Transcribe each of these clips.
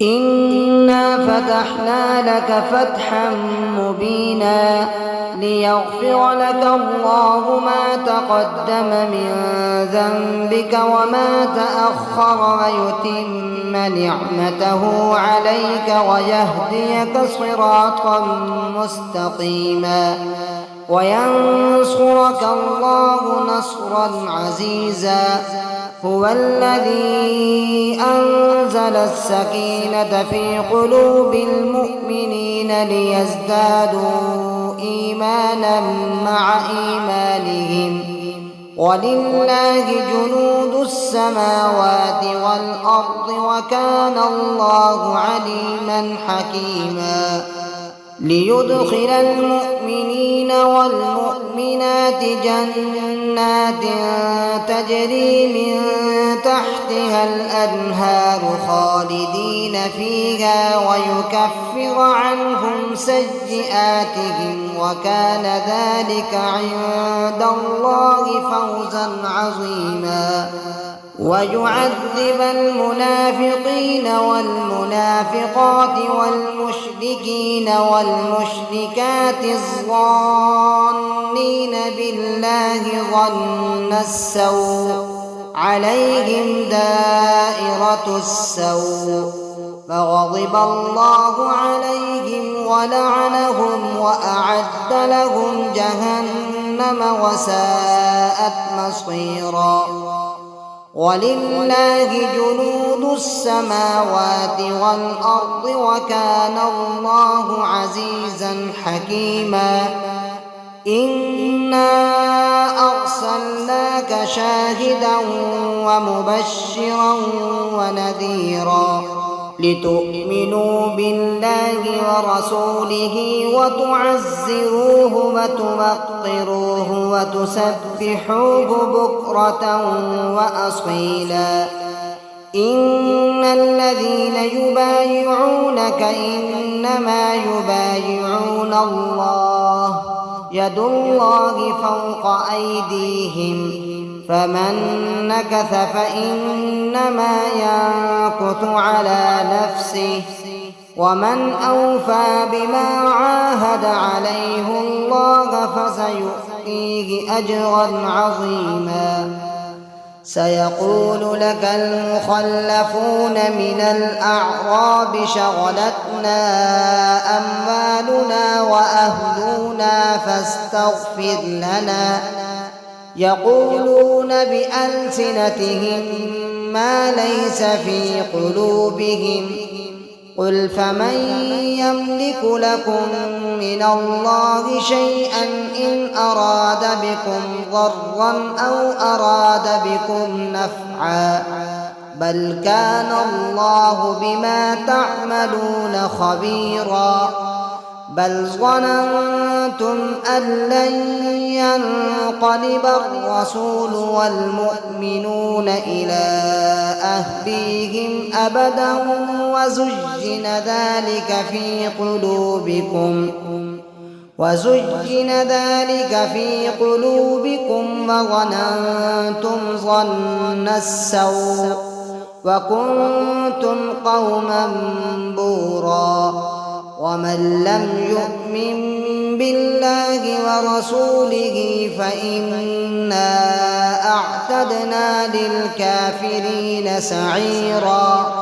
إنا فتحنا لك فتحا مبينا ليغفر لك الله ما تقدم من ذنبك وما تأخر ويتم نعمته عليك ويهديك صراطا مستقيما وينصرك الله نصرا عزيزا. هو الذي أنزل السكينة في قلوب المؤمنين ليزدادوا إيمانا مع إيمانهم ولله جنود السماوات والأرض وكان الله عليما حكيما. ليدخل المؤمنين والمؤمنات جنات تجري من تحتها الأنهار خالدين فيها ويكفر عنهم سيئاتهم وكان ذلك عند الله فوزا عظيما. ويعذب المنافقين والمنافقات والمشركين والمشركات الظانين بالله ظن السوء عليهم دائرة السوء فغضب الله عليهم ولعنهم وأعد لهم جهنم وساءت مصيرا. ولله جنود السماوات والأرض وكان الله عزيزا حكيما. إنا أرسلناك شاهدا ومبشرا ونذيرا لتؤمنوا بالله ورسوله وتعزروه وتوقروه وتسبحوه بكرة وأصيلا. إن الذين يبايعونك إنما يبايعون الله يد الله فوق أيديهم فمن نكث فإنما ينكث على نفسه ومن أوفى بما عاهد عليه الله فسيؤتيه أجرا عظيما. سيقول لك المخلفون من الأعراب شغلتنا أموالنا وأهلنا فاستغفر لنا يقولون بألسنتهم ما ليس في قلوبهم قل فمن يملك لكم من الله شيئا إن أراد بكم ضرا أو أراد بكم نفعا بل كان الله بما تعملون خبيرا. بل ظننتم أن لن ينقلب الرسول والمؤمنون إلى أهليهم أبدا وزين ذلك في قلوبكم وظننتم ظن السوء وكنتم قوما بورا. ومن لم يؤمن بالله ورسوله فإنا أعتدنا للكافرين سعيرا.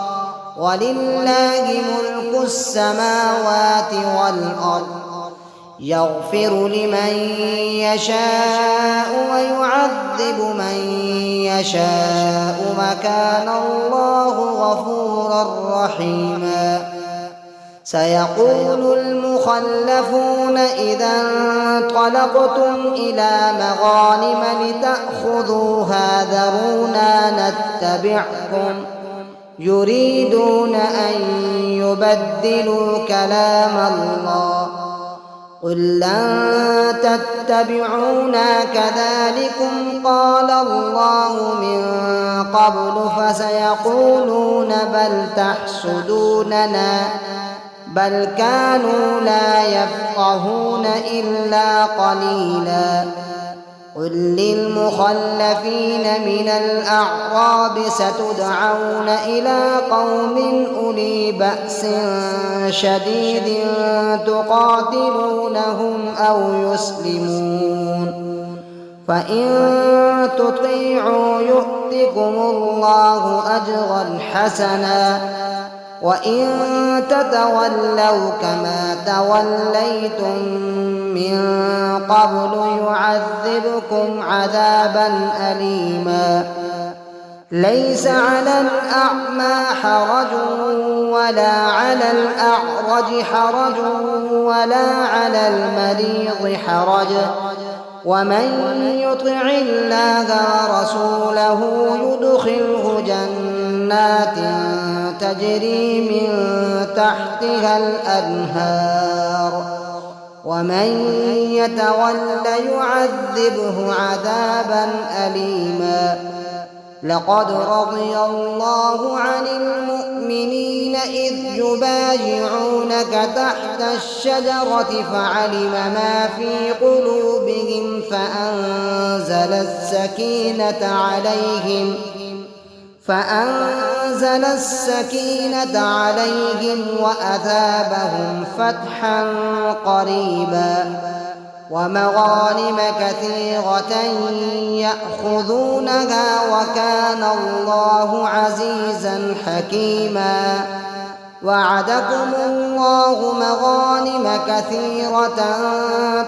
ولله ملك السماوات والأرض يغفر لمن يشاء ويعذب من يشاء وكان الله غفورا رحيما. سيقول المخلفون إذا انطلقتم إلى مغانم لتأخذوها ذرونا نتبعكم يريدون أن يبدلوا كلام الله قل لن تتبعونا كذلكم قال الله من قبل فسيقولون بل تحسدوننا بل كانوا لا يفقهون إلا قليلا. قل للمخلفين من الأعراب ستدعون إلى قوم أولي بأس شديد تقاتلونهم أو يسلمون فإن تطيعوا يؤتكم الله أجرا حسنا وإن تتولوا كما توليتم من قبل يعذبكم عذابا أليما ليس على الأعمى حرج ولا على الأعرج حرج ولا على المريض حرج ومن يطع الله ورسوله يدخله جنات تجري من تحتها الأنهار ومن يتول يعذبه عذابا أليما لقد رضي الله عن المؤمنين إذ يبايعونك تحت الشجرة فعلم ما في قلوبهم فأنزل السكينة عليهم وأثابهم فتحا قريبا ومغانم كثيرة يأخذونها وكان الله عزيزا حكيما وعدكم الله مغانم كثيرة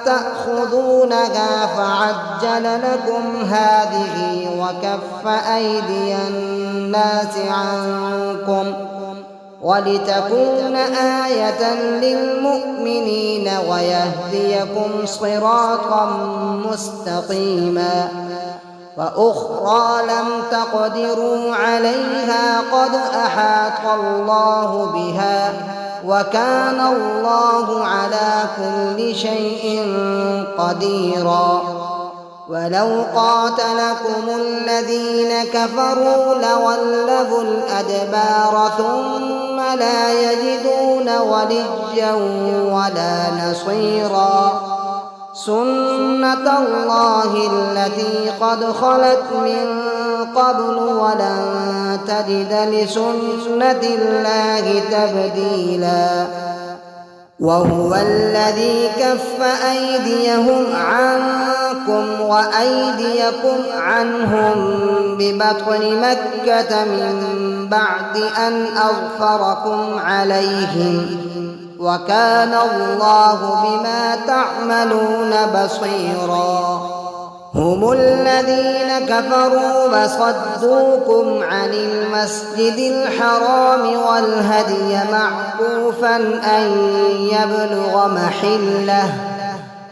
تأخذونها فعجل لكم هذه وكف أيدي الناس عنكم ولتكون آية للمؤمنين ويهديكم صراطا مستقيما وأخرى لم تقدروا عليها قد أحاط الله بها وكان الله على كل شيء قديرا ولو قاتلكم الذين كفروا لولوا الأدبار ثم لا يجدون وليا ولا نصيرا سنة الله التي قد خلت من قبل ولن تجد لسنة الله تبديلا وهو الذي كف أيديهم عنكم وأيديكم عنهم ببطن مكة من بعد أن أظفركم عليهم وكان الله بما تعملون بصيرا هم الذين كفروا وصدوكم عن المسجد الحرام والهدي معكوفا أن يبلغ محله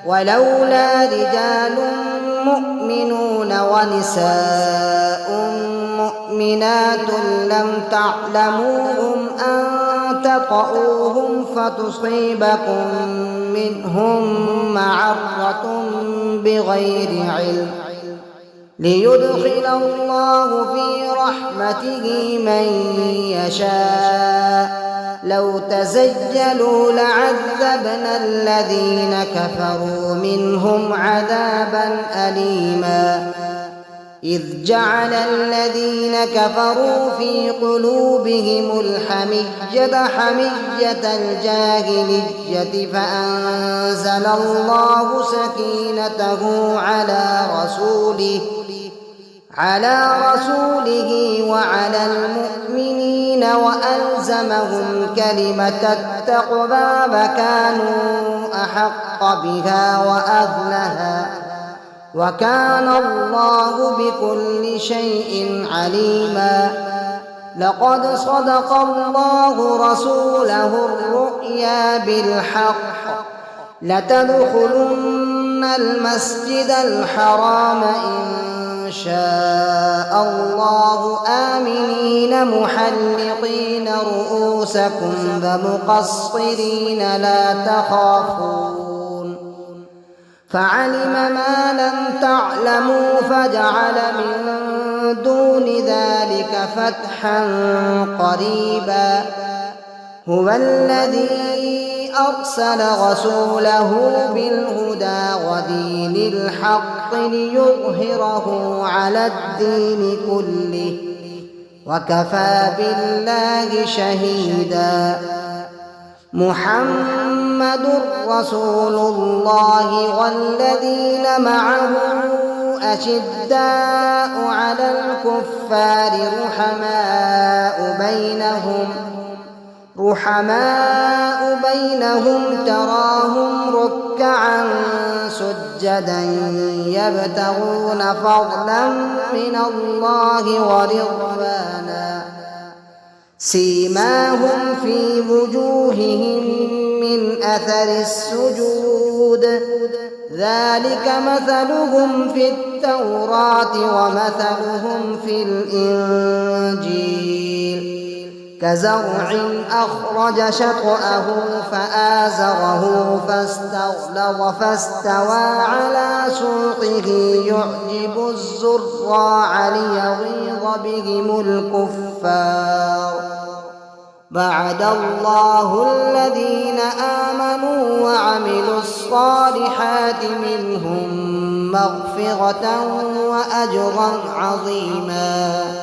ولولا رجال مؤمنون ونساء مؤمنات لم تعلموهم أن تطؤوهم فتصيبكم منهم معرة بغير علم ليدخل الله في رحمته من يشاء لو تزيلوا لعذبنا الذين كفروا منهم عذابا أليما إذ جعل الذين كفروا في قلوبهم الحمية حمية الجاهلية فأنزل الله سكينته على رسوله وعلى المؤمنين وألزمهم كلمة التقوى وكانوا أحق بها وأهلها وكان الله بكل شيء عليما لقد صدق الله رسوله الرؤيا بالحق لتدخلن المسجد الحرام إن شاء الله آمنين محلقين رؤوسكم ومقصرين لا تخافون فعلم ما لم تعلموا فجعل من دون ذلك فتحا قريبا هو الذي أرسل رسوله بالهدى ودين الحق ليظهره على الدين كله وكفى بالله شهيدا. محمد رسول الله والذين معه أشداء على الكفار رحماء بينهم تراهم ركعا سجدا يبتغون فضلا من الله ورضوانا سيماهم في وجوههم من أثر السجود ذلك مثلهم في التوراة ومثلهم في الإنجيل كزرع أخرج شطأه فآزره فاستغلظ فاستوى على سوقه يعجب الزراع ليغيظ بهم الكفار. وعد الله الذين آمنوا وعملوا الصالحات منهم مغفرة وأجرا عظيما.